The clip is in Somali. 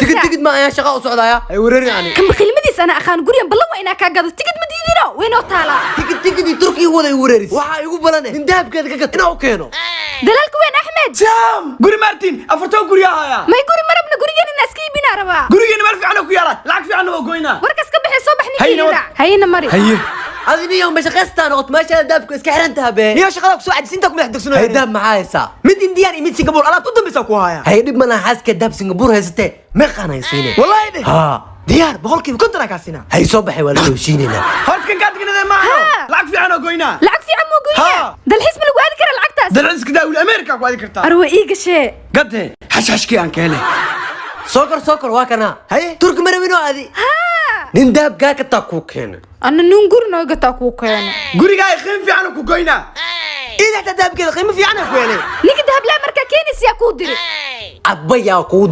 تيجي ما يا شقاء وسعودايا اي وريري يعني كم بخيلمديس انا اخان غوريان بالله وينا كا غدو تيجي ما ديدينو وينو تالا تيجي تركي ولا وريري waxa igu balanay in dahabkeeda ka gato inuu keeno دلالك وين احمد جام غوري مارتين افرتو غوري هايا ما يغوري مربنا غوريان الناس كيبينا ربا غورينا مال فيعنا ku yaala lacag fiican oo goyna warkas ka bixi soo baxni hayna mari هذه يوم مش قستان وقت ما شاء دابك اسك حرنتها به niyo shaqada ku soo cadisintay ku madaxdagsanoo هي داب معايسا mid indian iyo mid singapore alaab ku dambaysa ku haya هي dib mana xaaska dab Singapore haysatay ma qanaysiinay wallahi ha diyaar boqolkiiba konton ka sina هي soo baxay wala soo shiinayna horta kan ka dignaday ma lacag fiican oo goyna lacag fiican mo goyna dal xisb lagu aadi kara lacagtaas dal iska daawil america ku aadi kartaa arwa iiga shee gade hashashki aan ka helay sokor waa kana haye turki marawino aadi nin dab ka ta ku keen أنا ننقر نوقتها كوكينا guriga ay qiim fiican ku goyna ida ta daabkeeda qiimo fiican ku helay نيجي دهب لا مركا كينيس يا كودري abaya ku